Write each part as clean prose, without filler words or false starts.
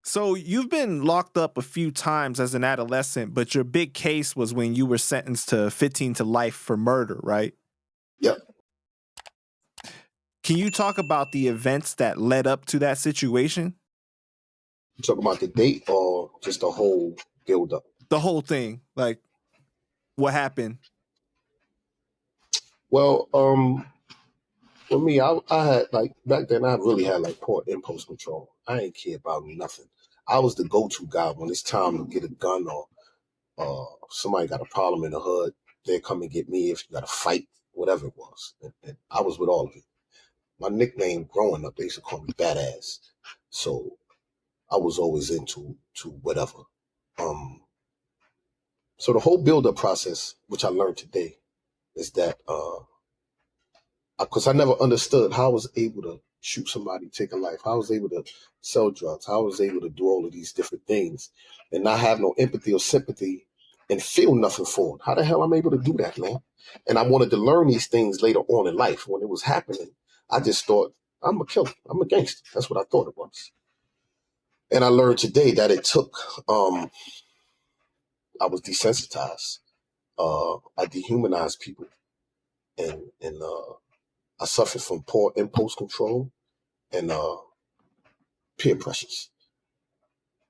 So you've been locked up a few times as an adolescent, but your big case was when you were sentenced to 15 to life for murder, right? Yep. Can you talk about the events that led up to that situation? You talking about the date or just the whole build up? The whole thing, like what happened? Well, for me, I had like back then I really had like poor impulse control. I ain't care about nothing. I was the go-to guy when it's time to get a gun or somebody got a problem in the hood. They'd come and get me if you got a fight, whatever it was. And I was with all of it. My nickname growing up, they used to call me Badass. So I was always into whatever. So the whole build-up process, which I learned today, is that because I never understood how I was able to shoot somebody, take a life, how I was able to sell drugs, how I was able to do all of these different things and not have no empathy or sympathy and feel nothing for it. How the hell I'm able to do that, man? And I wanted to learn these things later on in life. When it was happening, I just thought, I'm a killer. I'm a gangster. That's what I thought it was. And I learned today that it took, I was desensitized. I dehumanized people. And I suffered from poor impulse control and peer pressures.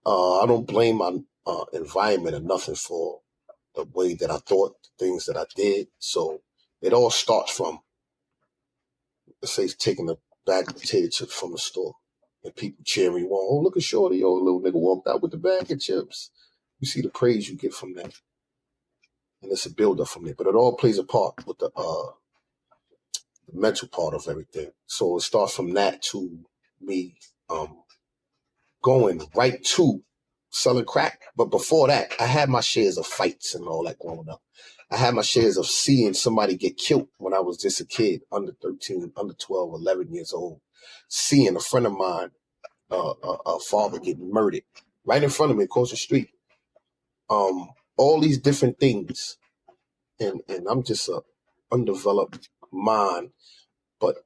I don't blame my environment or nothing for the way that I thought, the things that I did. So it all starts from, let's say, taking a bag of potato chips from the store and people cheering you on. Oh, look at Shorty, oh, little nigga walked out with the bag of chips. You see the praise you get from that. And it's a build-up from there. But it all plays a part with the mental part of everything. So it starts from that to me going right to selling crack. But before that, I had my shares of fights and all that growing up. I had my shares of seeing somebody get killed when I was just a kid, under 13, under 12, 11 years old. Seeing a friend of mine, a father get murdered right in front of me across the street. All these different things. And I'm just a undeveloped mind. But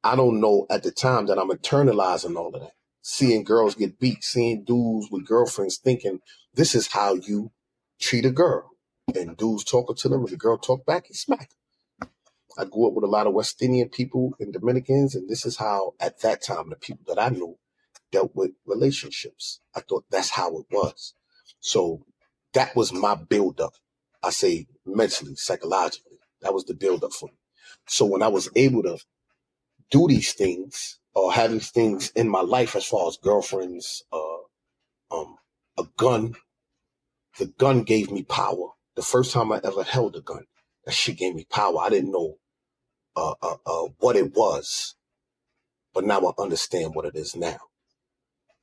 I don't know at the time that I'm internalizing all of that. Seeing girls get beat, seeing dudes with girlfriends thinking this is how you treat a girl. And dudes talking to them, and the girl talk back and smack. I grew up with a lot of West Indian people and Dominicans, and this is how, at that time, the people that I knew dealt with relationships. I thought that's how it was. So that was my buildup. I say mentally, psychologically. That was the buildup for me. So when I was able to do these things or have these things in my life as far as girlfriends, a gun, the gun gave me power. The first time I ever held a gun, that shit gave me power. I didn't know what it was, but now I understand what it is now.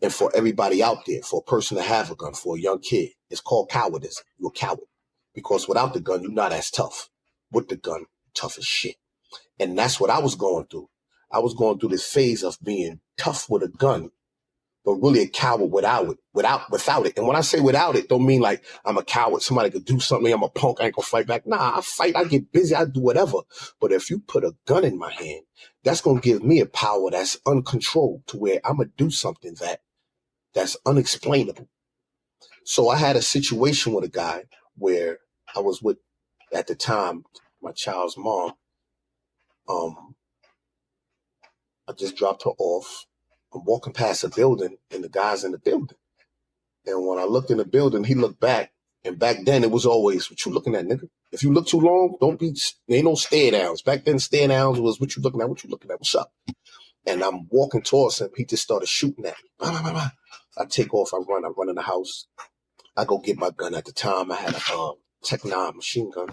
And for everybody out there, for a person to have a gun, for a young kid, it's called cowardice. You're a coward. Because without the gun, you're not as tough. With the gun, tough as shit. And that's what I was going through. I was going through this phase of being tough with a gun, but really a coward without it. And when I say without it, don't mean like I'm a coward. Somebody could do something. I'm a punk. I ain't gonna fight back. Nah, I fight. I get busy. I do whatever. But if you put a gun in my hand, that's gonna give me a power that's uncontrolled to where I'm gonna do something that's unexplainable. So I had a situation with a guy where I was with, at the time, my child's mom. I just dropped her off. I'm walking past a building and the guy's in the building. And when I looked in the building, he looked back. And back then it was always, what you looking at, nigga? If you look too long, there ain't no stare downs. Back then stare downs was what you looking at, what's up? And I'm walking towards him. He just started shooting at me. Bah, bah, bah, bah. I take off, I run in the house. I go get my gun. At the time I had a Tech 9 machine gun.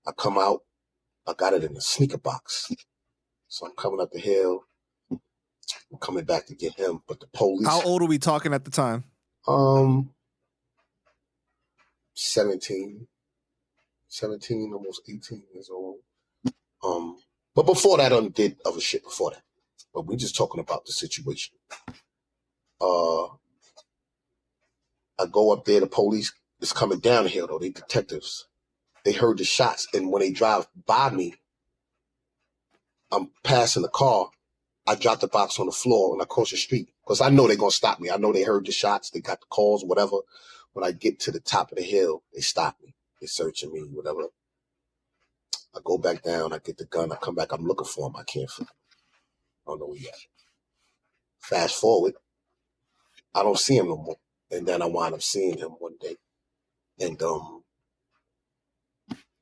I come out, I got it in a sneaker box. So I'm coming up the hill. I'm coming back to get him, but the police. How old are we talking at the time? 17, almost 18 years old. But before that, I did other shit before that. But we're just talking about the situation. I go up there, the police is coming down the hill though, they detectives. They heard the shots, and when they drive by me, I'm passing the car, I dropped the box on the floor and I crossed the street because I know they're going to stop me. I know they heard the shots. They got the calls, whatever. When I get to the top of the hill, they stop me. They're searching me, whatever. I go back down. I get the gun. I come back. I'm looking for him. I can't find him. I don't know where he at. Fast forward, I don't see him no more. And then I wind up seeing him one day. And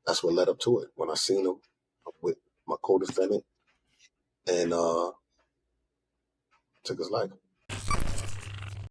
that's what led up to it. When I seen him, I'm with my co-defendant and took his life.